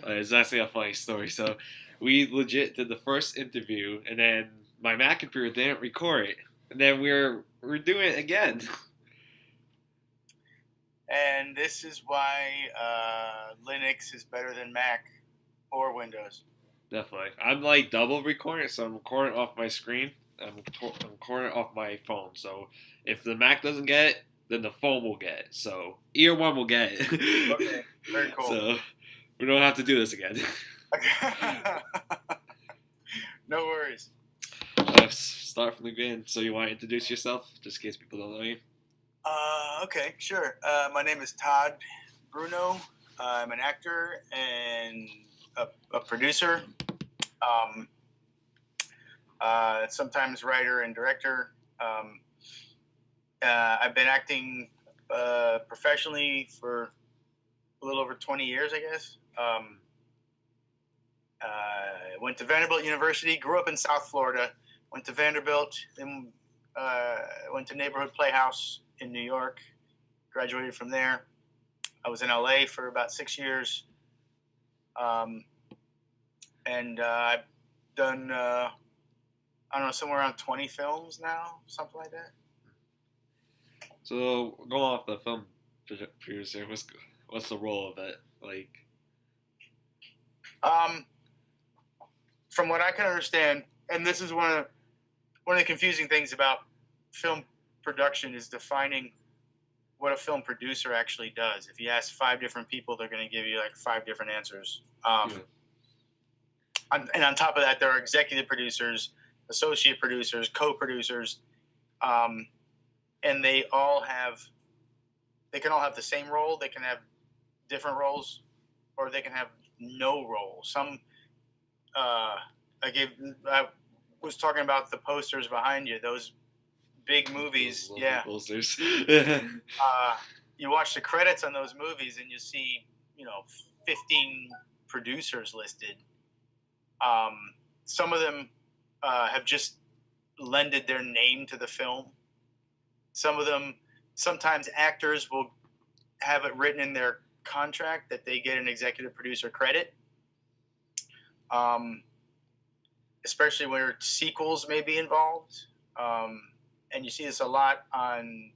It's actually a funny story. So we legit did the first interview, and then my Mac computer didn't record it, and then we're doing it again. And this is why Linux is better than Mac or Windows. Definitely, I'm like double recording, so I'm recording off my screen. I'm recording off my phone. So if the Mac doesn't get it, then the phone will get it. So either one will get it. Okay, very cool. So we don't have to do this again. No worries. Let's start from the beginning. So you want to introduce yourself, just in case people don't know you? Okay, sure. My name is Todd Bruno. I'm an actor and a producer, sometimes writer and director. I've been acting professionally for a little over 20 years, I guess. Went to Vanderbilt University, grew up in South Florida, went to Vanderbilt, then went to Neighborhood Playhouse in New York, graduated from there. I was in LA for about 6 years. And I've done, I don't know, somewhere around 20 films now, something like that. So going off the film producer, what's the role of it like? From what I can understand, and this is one of the confusing things about film production is defining what a film producer actually does. If you ask 5 different people, they're going to give you like 5 different answers. And on top of that, there are executive producers, associate producers, co-producers, and they can all have the same role. They can have different roles, or they can have no role. Some, I was talking about the posters behind you, those big movies. Yeah. Posters. You watch the credits on those movies and you see, 15 producers listed. Some of them have just lended their name to the film. Some of them, sometimes actors will have it written in their contract that they get an executive producer credit, especially where sequels may be involved. And you see this a lot on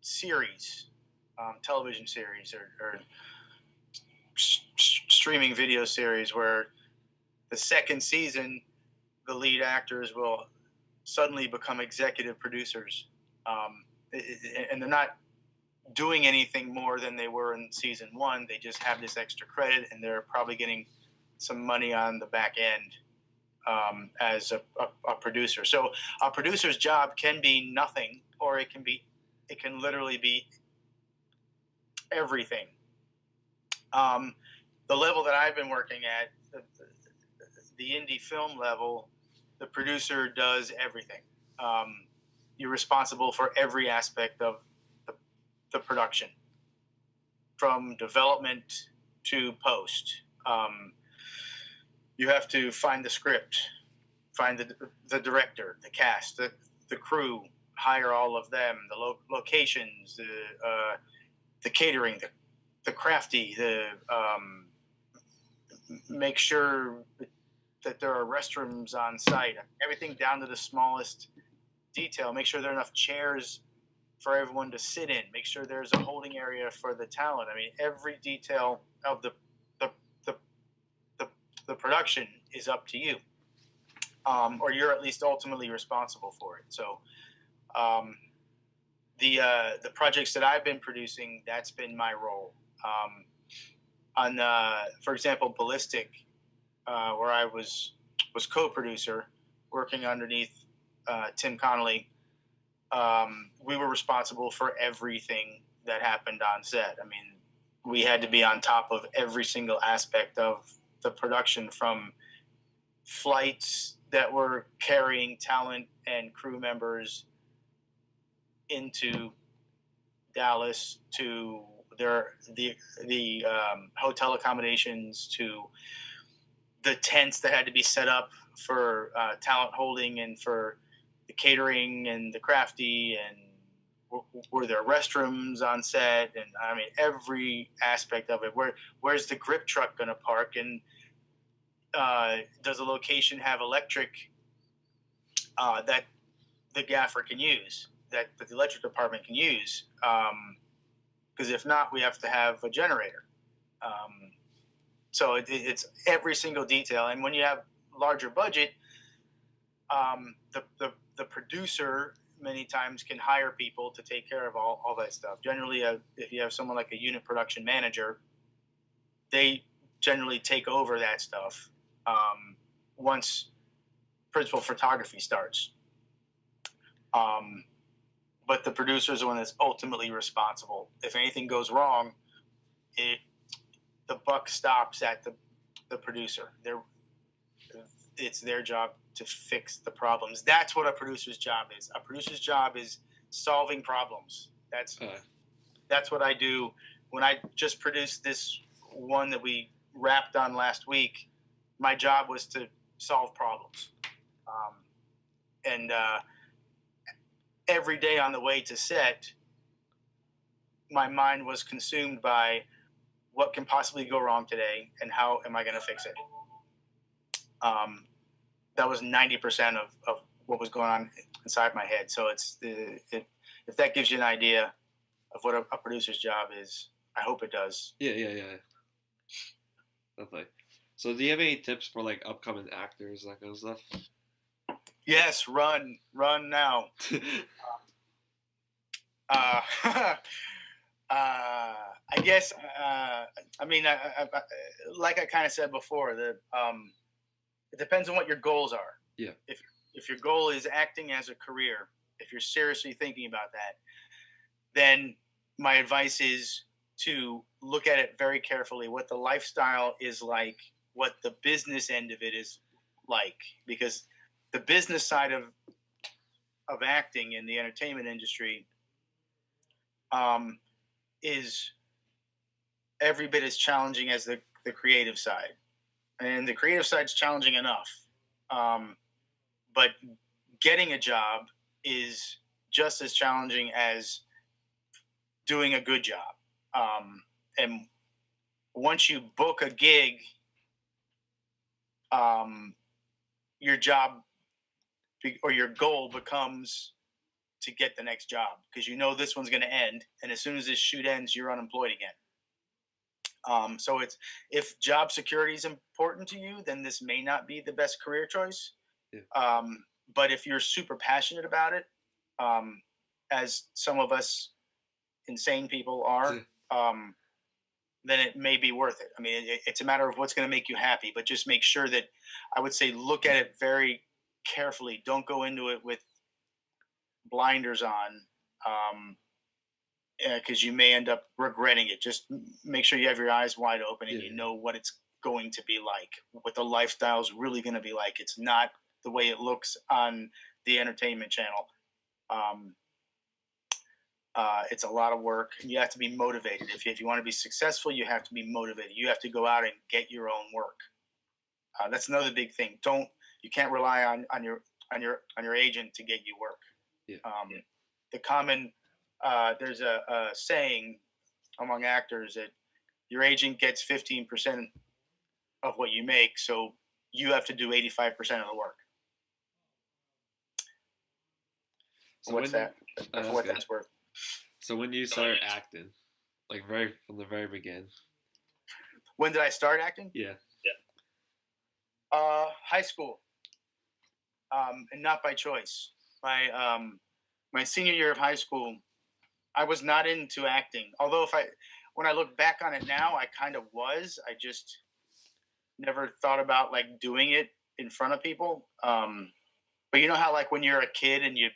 series, television series or streaming video series, where the second season, the lead actors will suddenly become executive producers. And they're not doing anything more than they were in season 1. They just have this extra credit, and they're probably getting some money on the back end as a producer. So a producer's job can be nothing, or it can literally be everything. The level that I've been working at, the indie film level, the producer does everything. You're responsible for every aspect of the production, from development to post. You have to find the script, find the director, the cast, the crew, hire all of them, the locations, the catering, the crafty, make sure that there are restrooms on site, everything down to the smallest detail. Make sure there are enough chairs for everyone to sit in. Make sure there's a holding area for the talent. I mean, every detail of the production is up to you, or you're at least ultimately responsible for it. So, the projects that I've been producing, that's been my role. On, for example, Ballistic, where I was co-producer, working underneath Tim Connolly. We were responsible for everything that happened on set. I mean, we had to be on top of every single aspect of the production, from flights that were carrying talent and crew members into Dallas, to the hotel accommodations, to the tents that had to be set up for talent holding, and for the catering and the crafty and were there restrooms on set, and I mean every aspect of it. Where's the grip truck going to park, and does the location have electric that the gaffer can use, that the electric department can use? Because if not, we have to have a generator. So it's every single detail, and when you have larger budget, the producer many times can hire people to take care of all that stuff. Generally, if you have someone like a unit production manager, they generally take over that stuff once principal photography starts. But the producer is the one that's ultimately responsible. If anything goes wrong, the buck stops at the producer. It's their job to fix the problems. That's what a producer's job is. A producer's job is solving problems. That's what I do. When I just produced this one that we wrapped on last week, my job was to solve problems. And every day on the way to set, my mind was consumed by what can possibly go wrong today and how am I going to fix it. That was 90% of what was going on inside my head. So if that gives you an idea of what a producer's job is, I hope it does. Yeah. Definitely. So do you have any tips for like upcoming actors, that kind of stuff? Yes, run now. I guess. I mean, like I kind of said before, it depends on what your goals are. Yeah. If your goal is acting as a career, if you're seriously thinking about that, then my advice is to look at it very carefully, what the lifestyle is like, what the business end of it is like, because the business side of acting in the entertainment industry is every bit as challenging as the creative side. And the creative side's challenging enough. But getting a job is just as challenging as doing a good job. And once you book a gig, your job or your goal becomes to get the next job, because you know this one's going to end, and as soon as this shoot ends, you're unemployed again. So if job security is important to you, then this may not be the best career choice. Yeah. But if you're super passionate about it, as some of us insane people are, then it may be worth it. I mean, it's a matter of what's going to make you happy, but just make sure that, I would say, look at it very carefully. Don't go into it with blinders on, because you may end up regretting it. Just make sure you have your eyes wide open and you know what it's going to be like, what the lifestyle is really going to be like. It's not the way it looks on the entertainment channel. It's a lot of work. You have to be motivated. If you want to be successful, you have to be motivated. You have to go out and get your own work. That's another big thing. You can't rely on your agent to get you work. Yeah. The common there's a saying among actors that your agent gets 15% of what you make, so you have to do 85% of the work. So what's that? For what that's worth. So when you started acting, like from the very beginning? When did I start acting? Yeah. High school, and not by choice. My senior year of high school, I was not into acting. Although when I look back on it now, I kind of was. I just never thought about like doing it in front of people. But you know how like when you're a kid and you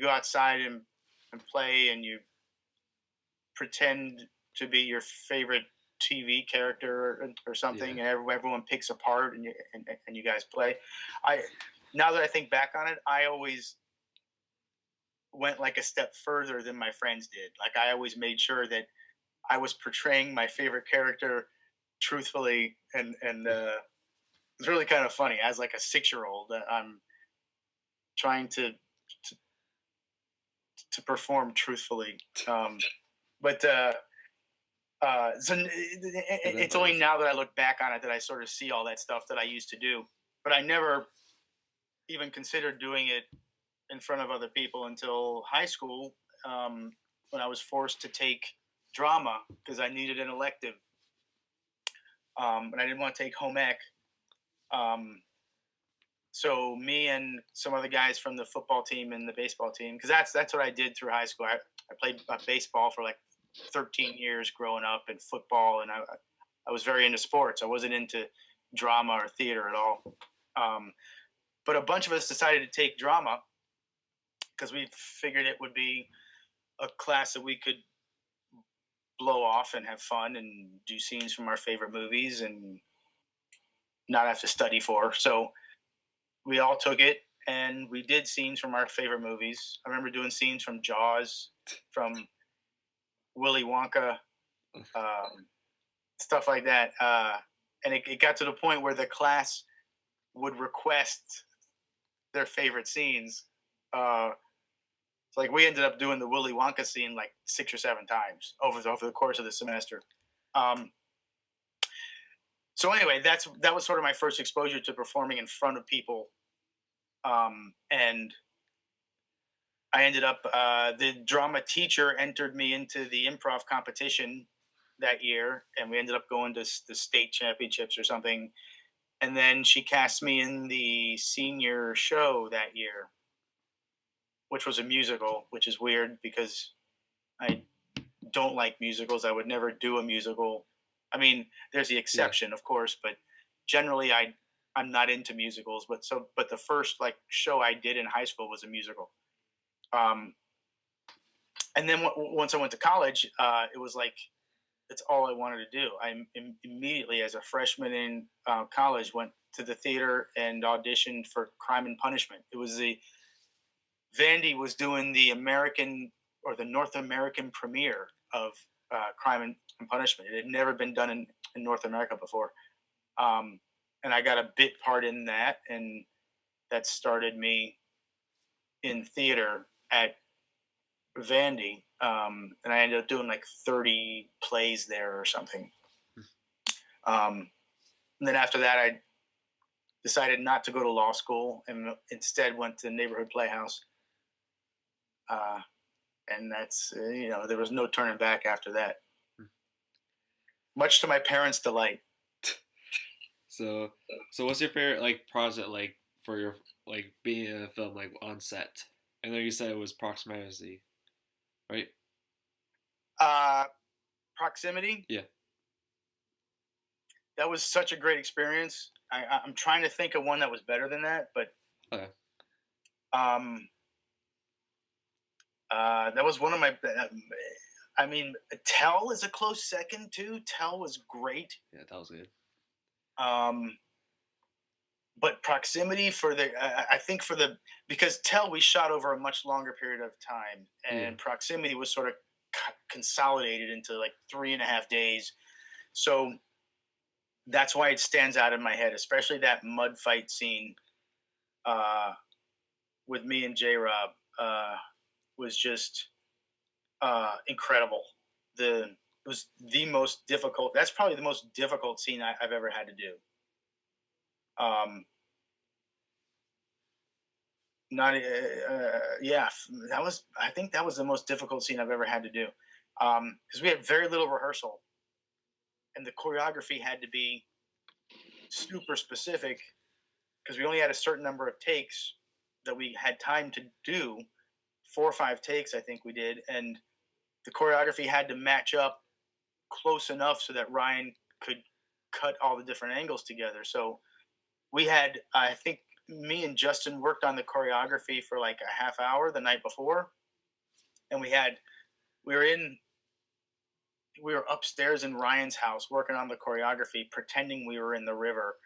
go outside and play and you pretend to be your favorite TV character or something, and everyone picks a part and you guys play. Now that I think back on it, I always went like a step further than my friends did. Like I always made sure that I was portraying my favorite character truthfully, and it's really kind of funny. As like a 6-year-old, I'm trying to to perform truthfully. But so it's only now that I look back on it that I sort of see all that stuff that I used to do. But I never even considered doing it in front of other people until high school, when I was forced to take drama because I needed an elective, and I didn't want to take home ec. Um, so me and some other guys from the football team and the baseball team, because that's what I did through high school. I played baseball for like 13 years growing up, and football, and I was very into sports. I wasn't into drama or theater at all. But a bunch of us decided to take drama because we figured it would be a class that we could blow off and have fun and do scenes from our favorite movies and not have to study for. So we all took it and we did scenes from our favorite movies. I remember doing scenes from Jaws, from Willy Wonka, stuff like that. And it got to the point where the class would request their favorite scenes. Like we ended up doing the Willy Wonka scene like 6 or 7 times over the course of the semester. So anyway, that was sort of my first exposure to performing in front of people. And I ended up, the drama teacher entered me into the improv competition that year, and we ended up going to the state championships or something. And then she cast me in the senior show that year, which was a musical, which is weird because I don't like musicals. I would never do a musical. I mean, there's the exception, of course, but generally I'm not into musicals. But the first like show I did in high school was a musical. And then once I went to college, it was like that's all I wanted to do. I immediately, as a freshman in college, went to the theater and auditioned for Crime and Punishment. It was Vandy was doing the American or the North American premiere of Crime and Punishment. It had never been done in North America before. And I got a bit part in that, and that started me in theater at Vandy. And I ended up doing like 30 plays there or something. And then after that, I decided not to go to law school and instead went to the neighborhood playhouse. And that's, there was no turning back after that. Much to my parents' delight. So what's your favorite like project like for your like being in a film like on set? I know you said it was Proximity, right? Proximity. Yeah. That was such a great experience. I'm trying to think of one that was better than that, but okay. That was one of my. I mean, Tell is a close second too. Tell was great. Yeah, that was good. But Proximity I think because Tell we shot over a much longer period of time, and Proximity was sort of consolidated into like 3.5 days. So that's why it stands out in my head, especially that mud fight scene with me and J-Rob was just incredible. It was the most difficult. That's probably the most difficult scene I've ever had to do. I think that was the most difficult scene I've ever had to do. Because we had very little rehearsal and the choreography had to be super specific because we only had a certain number of takes that we had time to do. 4 or 5 takes, I think we did. And the choreography had to match up close enough so that Ryan could cut all the different angles together. So we had, I think me and Justin worked on the choreography for like a half hour the night before. And we were upstairs in Ryan's house working on the choreography, pretending we were in the river.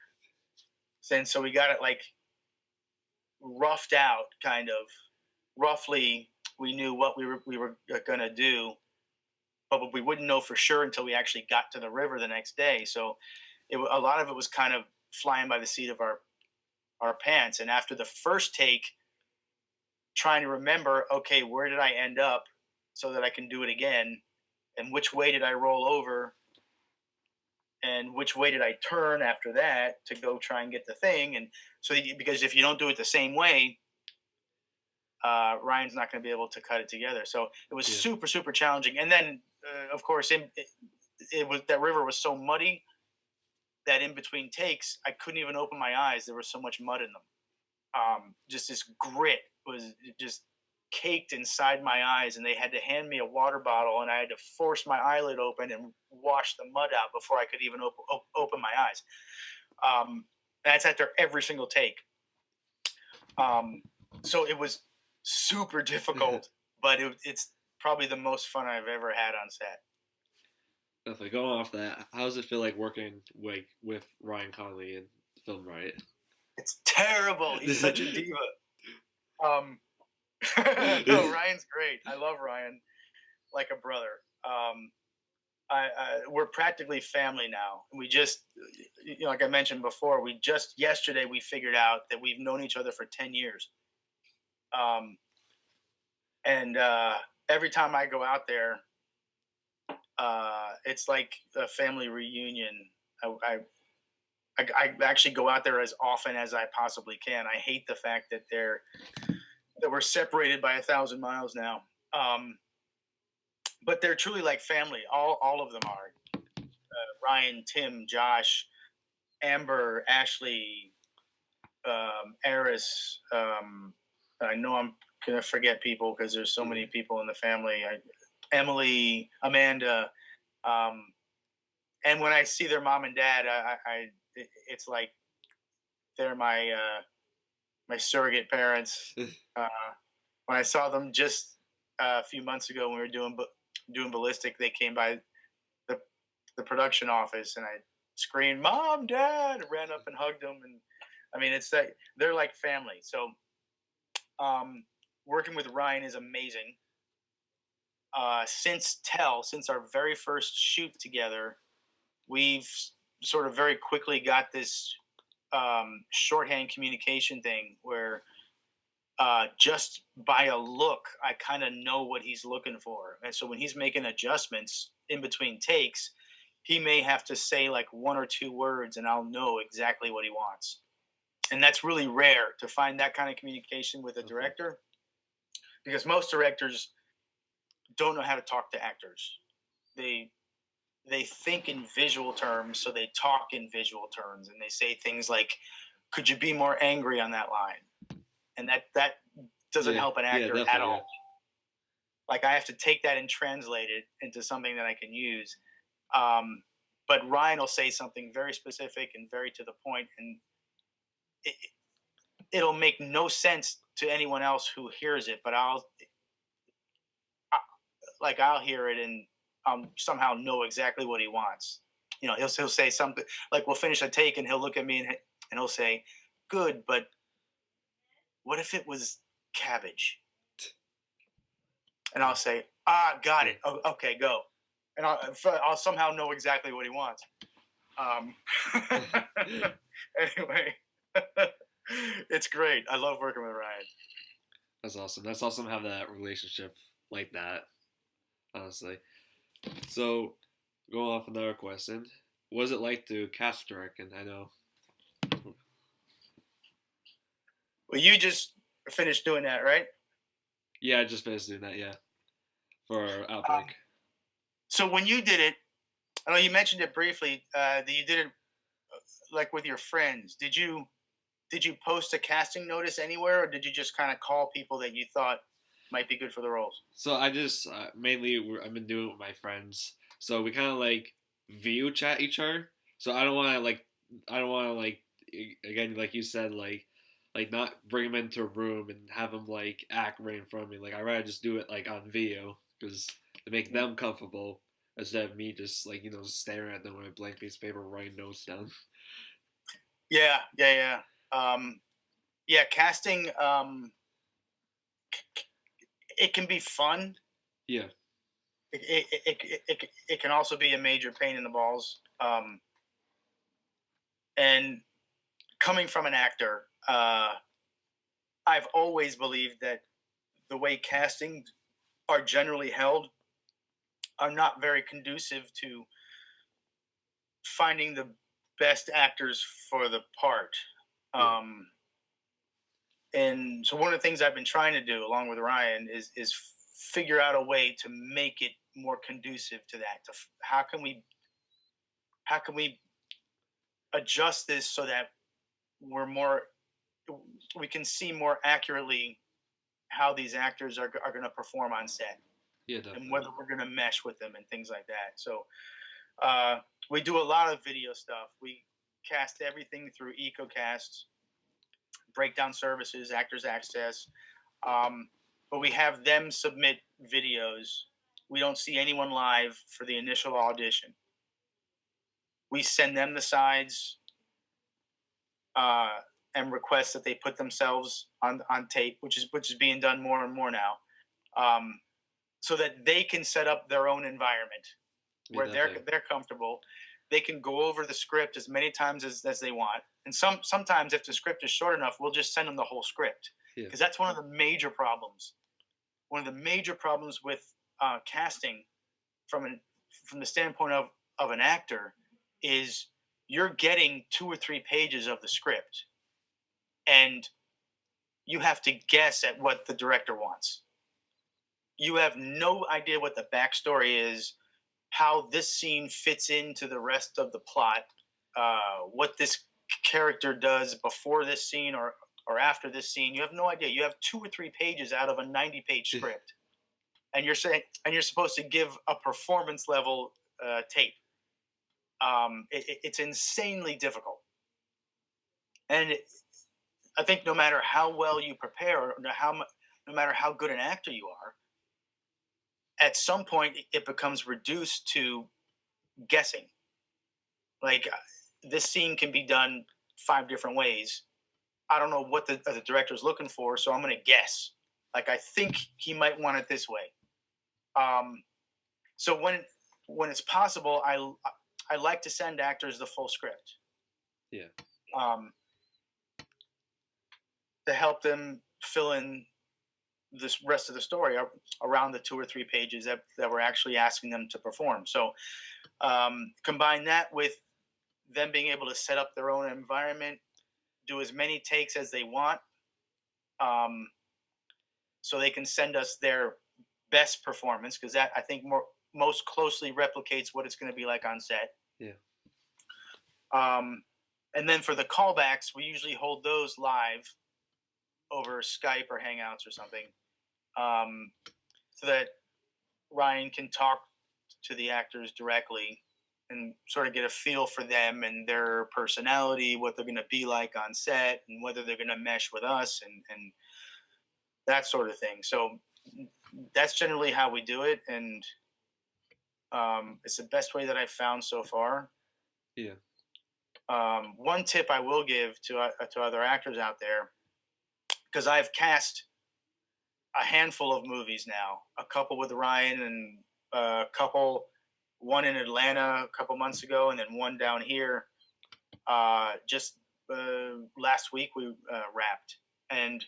And so we got it like roughed out, kind of roughly. We knew what we were going to do, but we wouldn't know for sure until we actually got to the river the next day. So a lot of it was kind of flying by the seat of our pants. And after the first take, trying to remember, okay, where did I end up so that I can do it again? And which way did I roll over? And which way did I turn after that to go try and get the thing? And so, because if you don't do it the same way, Ryan's not going to be able to cut it together. So it was Yeah. super, super challenging. And then, of course, it was that river was so muddy that in between takes, I couldn't even open my eyes. There was so much mud in them. Just this grit was just caked inside my eyes, and they had to hand me a water bottle, and I had to force my eyelid open and wash the mud out before I could even open my eyes. That's after every single take. So it was super difficult, but it's probably the most fun I've ever had on set. Definitely. Going off that, how does it feel like working with Ryan Conley in Film Riot? It's terrible. He's such a diva. No, Ryan's great. I love Ryan like a brother. We're practically family now. We just, like I mentioned before, yesterday we figured out that we've known each other for 10 years. And every time I go out there, it's like a family reunion. I actually go out there as often as I possibly can. I hate the fact that we're separated by 1,000 miles now. But they're truly like family. All of them are. Ryan, Tim, Josh, Amber, Ashley, Eris. I know I'm gonna forget people because there's so many people in the family. Emily, Amanda, and when I see their mom and dad, it's like they're my surrogate parents. When I saw them just a few months ago when we were doing Ballistic, they came by the production office, and I screamed, "Mom, Dad!" ran up and hugged them, and I mean, it's like they're like family. So, working with Ryan is amazing. Since our very first shoot together, we've sort of very quickly got this shorthand communication thing where just by a look, I kind of know what he's looking for. And so when he's making adjustments in between takes, he may have to say like one or two words and I'll know exactly what he wants. And that's really rare to find that kind of communication with a director, because most directors don't know how to talk to actors. They think in visual terms, so they talk in visual terms, and they say things like, "Could you be more angry on that line?" And that doesn't help an actor at all. Yeah. Like I have to take that and translate it into something that I can use. But Ryan will say something very specific and very to the point, and it'll make no sense to anyone else who hears it, but I'll hear it and somehow know exactly what he wants. He'll say something like, we'll finish a take and he'll look at me and he'll say, "Good, but what if it was cabbage?" And I'll say, "Got it. Oh, okay, go." And I'll somehow know exactly what he wants. Anyway, it's great. I love working with Ryan. That's awesome. That's awesome to have that relationship like that, honestly. So, going off another question, what is it like to cast direct? And I know. Well, you just finished doing that, right? Yeah, I just finished doing that, yeah. For Outbreak. So when you did it, I know you mentioned it briefly, that you did it like with your friends. Did you post a casting notice anywhere, or did you just kind of call people that you thought might be good for the roles? So I just mainly I've been doing it with my friends. So we kind of like video chat each other. So I don't want to again, like you said, like not bring them into a room and have them like act right in front of me. Like I'd rather just do it like on video because to make them comfortable instead of me just like staring at them with a blank piece of paper writing notes down. Yeah. Casting. It can be fun. Yeah. It can also be a major pain in the balls. And coming from an actor, I've always believed that the way castings are generally held are not very conducive to finding the best actors for the part. Yeah. And so one of the things I've been trying to do along with Ryan is figure out a way to make it more conducive to that. How can we adjust this so that we're more we can see more accurately how these actors are going to perform on set Yeah, and definitely. whether we're going to mesh with them and things like that. So we do a lot of video stuff. We cast everything through EcoCast, breakdown services, Actors Access. But we have them submit videos. We don't see anyone live for the initial audition. We send them the sides uh, and request that they put themselves on tape, which is being done more and more now, so that they can set up their own environment Yeah, where definitely. they're comfortable. They can go over the script as many times as they want. And sometimes if the script is short enough, we'll just send them the whole script Yeah. because that's one of the major problems. One of the major problems with casting from the standpoint of an actor is you're getting 2 or 3 pages of the script and you have to guess at what the director wants. You have no idea what the backstory is, how this scene fits into the rest of the plot, what this character does before this scene or after this scene. You have no idea. You have 2 or 3 pages out of a 90-page script, and you're supposed to give a performance level tape. It's insanely difficult, and I think no matter how well you prepare, or no matter how good an actor you are, at some point it becomes reduced to guessing. Like this scene can be done 5 different ways. I don't know what the director's looking for, so I'm going to guess. Like I think he might want it this way. Um, so when it's possible, I like to send actors the full script. Yeah. Um, to help them fill in this rest of the story around the 2 or 3 pages that we're actually asking them to perform. So combine that with them being able to set up their own environment, do as many takes as they want, um, so they can send us their best performance because that I think most closely replicates what it's going to be like on set. Yeah. Um, and then for the callbacks, we usually hold those live over Skype or Hangouts or something, so that Ryan can talk to the actors directly and sort of get a feel for them and their personality, what they're going to be like on set, and whether they're going to mesh with us and that sort of thing. So that's generally how we do it, and it's the best way that I've found so far. Yeah. One tip I will give to other actors out there, because I've cast a handful of movies now, a couple with Ryan and a couple, one in Atlanta a couple months ago, and then one down here just last week we wrapped. And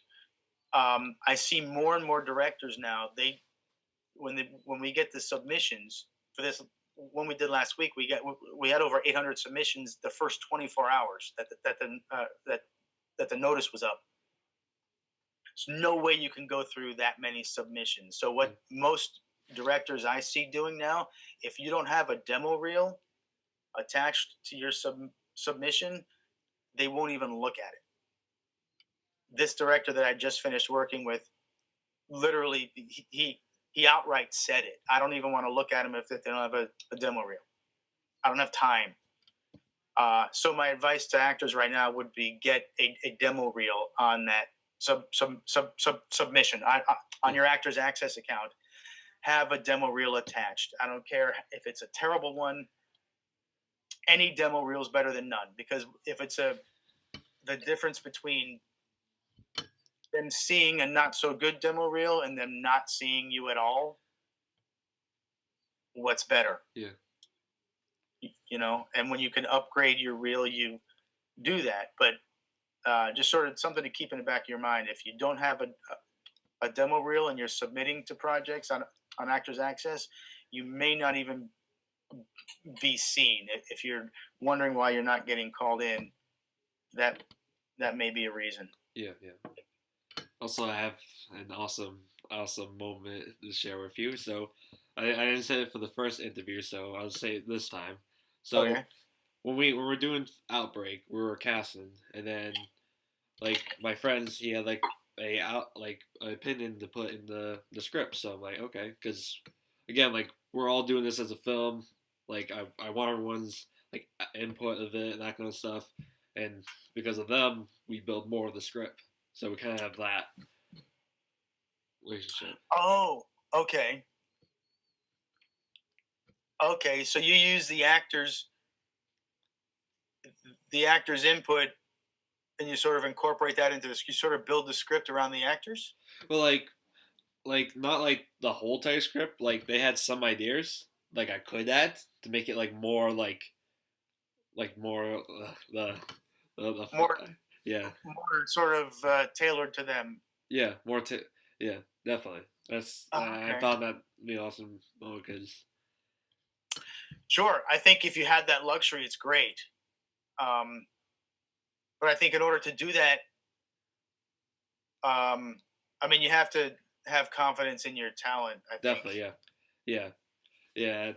I see more and more directors now. When we get the submissions for this, when we did last week, we had over 800 submissions the first 24 hours that the notice was up. There's no way you can go through that many submissions. So what most directors I see doing now, if you don't have a demo reel attached to your submission, they won't even look at it. This director that I just finished working with, literally, he outright said it. I don't even want to look at him if they don't have a demo reel. I don't have time. So my advice to actors right now would be get a demo reel on that submission on your Actors Access account. Have a demo reel attached. I don't care if it's a terrible one. Any demo reel is better than none, because if it's the difference between them seeing a not so good demo reel and them not seeing you at all, what's better? Yeah. And when you can upgrade your reel, you do that. But just sort of something to keep in the back of your mind. If you don't have a a demo reel and you're submitting to projects on Actors Access, you may not even be seen. If you're wondering why you're not getting called in, that may be a reason. Yeah, yeah. Also, I have an awesome moment to share with you. So, I didn't say it for the first interview, so I'll say it this time. So, Okay. when we were doing Outbreak, we were casting, and then like my friends, he had like an opinion to put in the script. So I'm like, okay, because again, like we're all doing this as a film. Like I want everyone's like input of it and that kind of stuff, and because of them, we build more of the script. So we kind of have that relationship. Oh, okay. Okay, so you use the actors' input, and you sort of incorporate that into this. You sort of build the script around the actors. But like not like the whole entire script. Like they had some ideas like I could add to make it like more the More, yeah. more sort of tailored to them. Yeah, yeah, definitely. That's Oh, I okay. found that to be awesome because Sure. I think if you had that luxury, it's great. Um, but I think in order to do that, I mean, you have to have confidence in your talent. I think, definitely, yeah, yeah, yeah,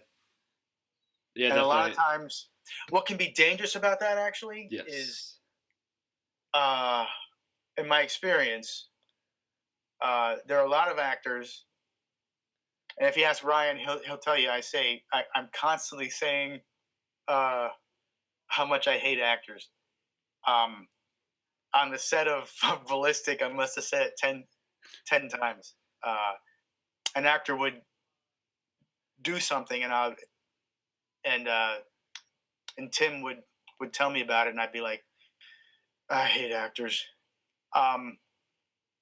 yeah, and a lot of definitely, times, what can be dangerous about that actually is, yes, uh, in my experience, there are a lot of actors, and if you ask Ryan, he'll tell you. I'm constantly saying uh, how much I hate actors. Um, on the set of Ballistic, I must have said it 10 times. Uh, an actor would do something, and uh, and Tim would tell me about it, and I'd be like, I hate actors. Um,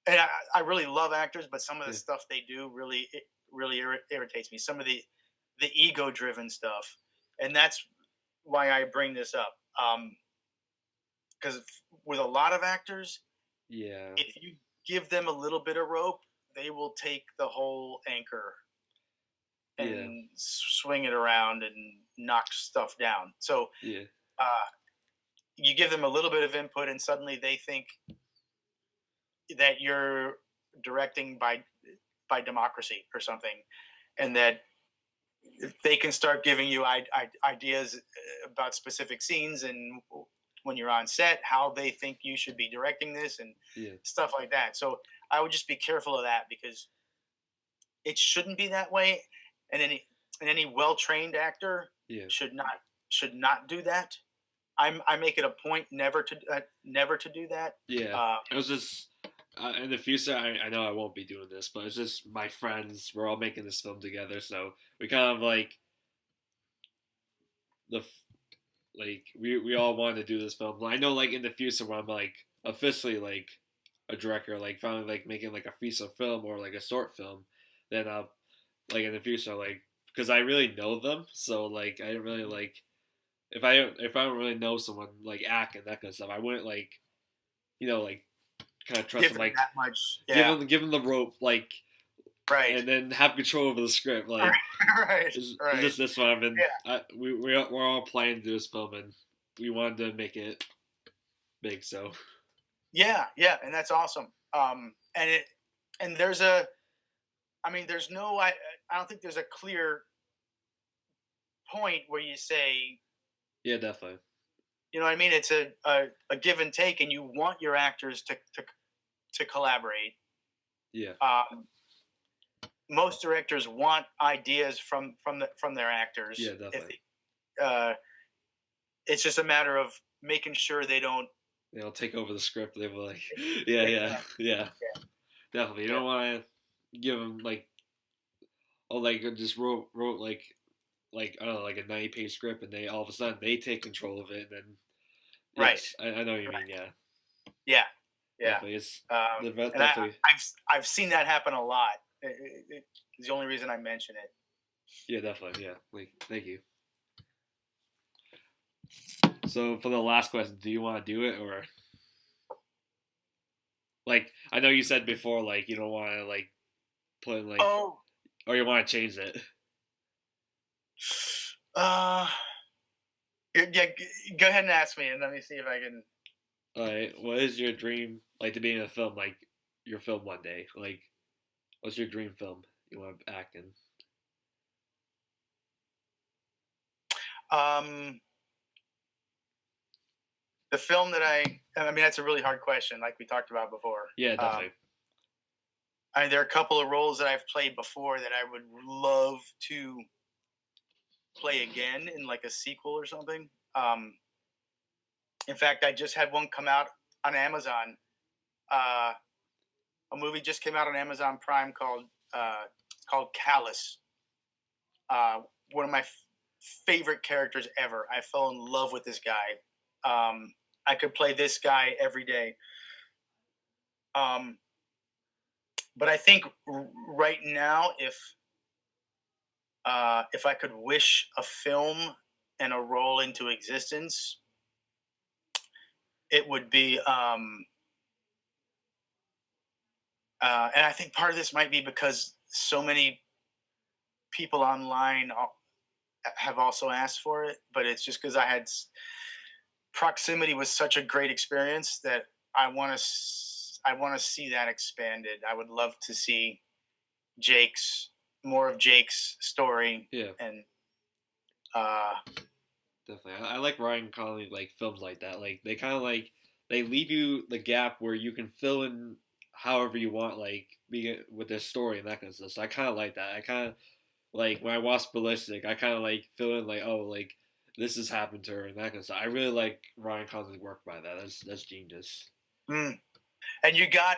and I really love actors, but some of the yeah, stuff they do really irritates me. Some of the ego driven stuff, and that's why I bring this up. Because with a lot of actors, yeah, if you give them a little bit of rope, they will take the whole anchor yeah, and swing it around and knock stuff down. So yeah, uh, you give them a little bit of input, and suddenly they think that you're directing by democracy or something, and that they can start giving you ideas about specific scenes and when you're on set, how they think you should be directing this and yeah, stuff like that. So I would just be careful of that because it shouldn't be that way, and any well trained actor yeah, should not do that. I make it a point never to do that. yeah. Uh, It was just in the future. I know I won't be doing this, but it's just my friends. We're all making this film together, so we kind of like the like we all wanted to do this film. I know like in the future when I'm like officially like a director, like finally like making like a feature film or like a short film, then I'll like in the future like because I really know them, so like I don't really like if I don't really know someone like act and that kind of stuff, I wouldn't like like kind of trust give them them like that much, yeah, give them the rope like right, and then have control over the script like right, is right, this one I've been yeah, we're all planning to do this film and we wanted to make it big so. yeah, yeah, and that's awesome. And there's a, I mean, I don't think there's a clear point where you say, Yeah, definitely. you know what I mean? It's a give and take, and you want your actors to collaborate. Yeah, Most directors want ideas from their yeah, actors. If definitely. it's just a matter of making sure they don't. They'll take over the script. They will like, yeah, yeah, Exactly. yeah, definitely. You Yeah. don't want to give them like, oh, like just wrote like I don't know, like a 90-page script, and they all of a sudden they take control of it, and then Right. yes, I know what you mean. Right. Yeah, Yeah. Yeah. definitely. It's And definitely. I've seen that happen a lot. It's the only reason I mention it. Yeah, definitely. Yeah, like thank you. So for the last question, do you want to do it or? Like I know you said before, like you don't want to like put in like, Oh, or you want to change it. uh, yeah. Go ahead and ask me, and let me see if I can. All right, what is your dream like to be in a film? Like your film one day. Like, what's your dream film you want to act in? Um, the film that I mean, that's a really hard question, like we talked about before. Yeah, definitely. There are a couple of roles that I've played before that I would love to play again in like a sequel or something. In fact, I just had one come out on Amazon. Uh, a movie just came out on Amazon Prime called Callus. Uh, One of my favorite characters ever. I fell in love with this guy. I could play this guy every day. Um, but I think right now, if I could wish a film and a role into existence, it would be. And I think part of this might be because so many people online have also asked for it, but it's just because proximity was such a great experience that I want to see that expanded. I would love to see Jake's more of Jake's story. Yeah, And uh, definitely. I like Ryan Connolly like films like that. Like they kind of like they leave you the gap where you can fill in however you want, like be with their story and that kind of stuff. So I kind of like that. I kind of like when I watch Ballistic, I kind of like fill in like, oh, like this has happened to her and that kind of stuff. I really like Ryan Connolly's work by that. That's genius. mm. And you got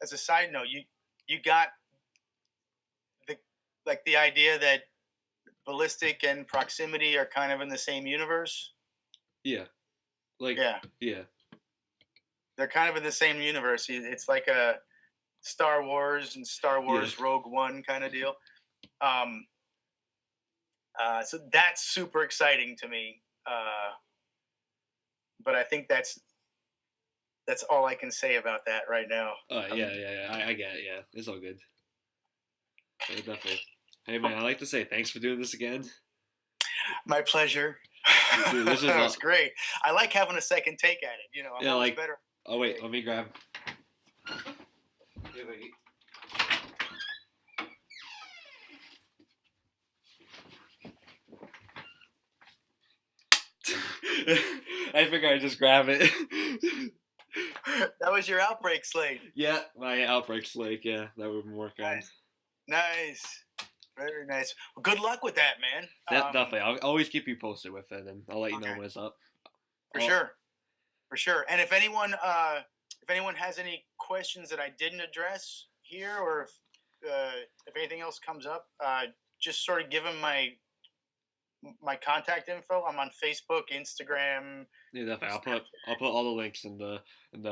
as a side note, you got the like the idea that Ballistic and Proximity are kind of in the same universe. Yeah, like Yeah, yeah, they're kind of in the same universe. It's like a Star Wars and Star yeah, Wars Rogue One kind of deal. Um, so that's super exciting to me. But I think that's all I can say about that right now. yeah. I get it. Yeah, it's all good. Yeah, definitely. Hey man, I'd like to say thanks for doing this again. My pleasure. Dude, this is That was great. I like having a second take at it. I'm yeah, always like better. oh wait, let me grab. Yeah, wait. I figure I just grab it. That was your outbreak slate. Yeah, my outbreak slate. Yeah, that would work on. Nice. Very nice. Well, good luck with that, man. Definitely. I'll always keep you posted with it, and I'll let you know Okay. when it's up. For sure. For sure. And if anyone has any questions that I didn't address here, or if anything else comes up, just sort of give them my contact info. I'm on Facebook, Instagram. Yeah, definitely. I'll put all the links in the in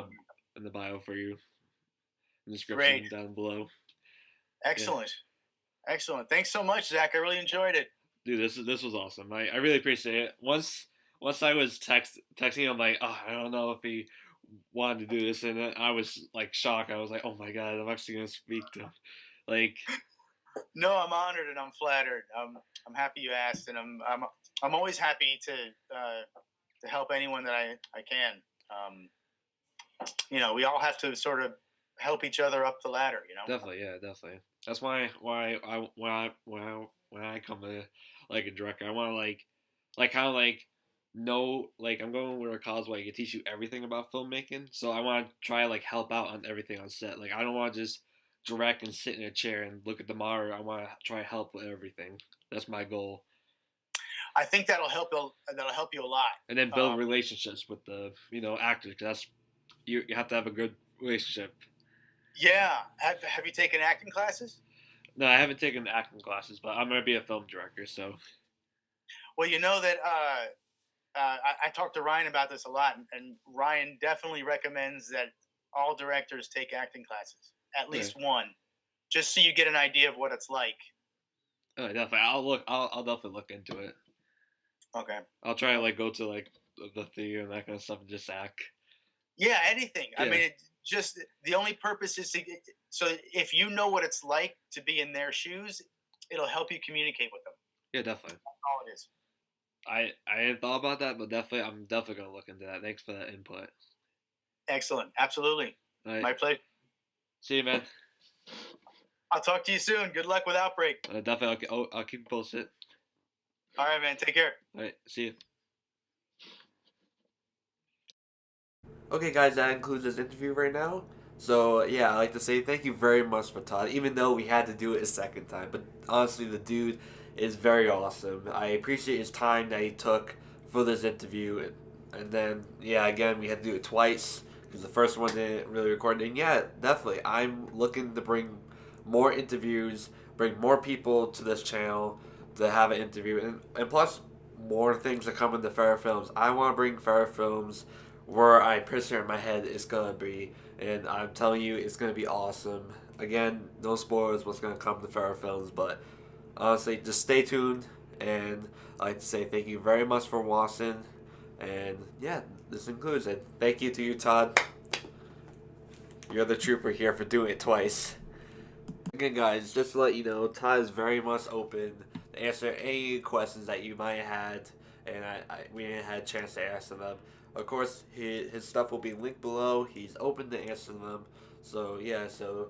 the bio for you, in the description Great. down below. Excellent. Yeah. Excellent. Thanks so much, Zach. I really enjoyed it. Dude, this was awesome. I really appreciate it. Once I was texting him, like, oh, I don't know if he wanted to do this, and I was like shocked. I was like, oh my god, I'm actually gonna speak to him. Like, no, I'm honored and I'm flattered. I'm happy you asked, and I'm always happy to help anyone that I can. We all have to sort of help each other up the ladder. definitely, yeah, definitely. That's why I when I come to like a director, I want to like kind of like know like I'm going where a college where I can teach you everything about filmmaking. So I want to try like help out on everything on set. Like I don't want to just direct and sit in a chair and look at the monitor. I want to try to help with everything. That's my goal. I think that'll help you a lot. And then build relationships with the actors. Cause that's you have to have a good relationship. Yeah. Have you taken acting classes? No, I haven't taken acting classes, but I'm gonna be a film director. So. Well, you know that I talked to Ryan about this a lot, and Ryan definitely recommends that all directors take acting classes, at least one, just so you get an idea of what it's like. Oh, definitely. I'll definitely look into it. Okay. I'll try to like go to like the theater and that kind of stuff and just act. Yeah, anything. Yeah. I mean, just the only purpose is to get, so if you know what it's like to be in their shoes, it'll help you communicate with them. Yeah, definitely. That's all it is. I hadn't thought about that, but definitely I'm definitely gonna look into that. Thanks for that input. Excellent. Absolutely. All right, My pleasure. see you, man. I'll talk to you soon. Good luck with Outbreak. Definitely, I'll keep you posted. All right, man. Take care. All right, see you. Okay, guys, that includes this interview right now. So, yeah, I'd like to say thank you very much for Todd, even though we had to do it a second time. But honestly, the dude is very awesome. I appreciate his time that he took for this interview. And then, yeah, again, we had to do it twice because the first one didn't really record. And yeah, definitely, I'm looking to bring more interviews, bring more people to this channel to have an interview. And plus, more things are coming to Ferra Films. I want to bring Ferra Films where I picture in my head it's gonna be, and I'm telling you, it's gonna be awesome. Again, no spoilers what's gonna come to Ferra Films, but honestly, just stay tuned. And I'd like to say thank you very much for watching, and yeah, this includes it. Thank you to you, Todd. You're the trooper here for doing it twice. Again, guys, just to let you know, Todd is very much open to answer any questions that you might have had, and we didn't have a chance to answer them. Of course, his stuff will be linked below. He's open to answer them. So, yeah, so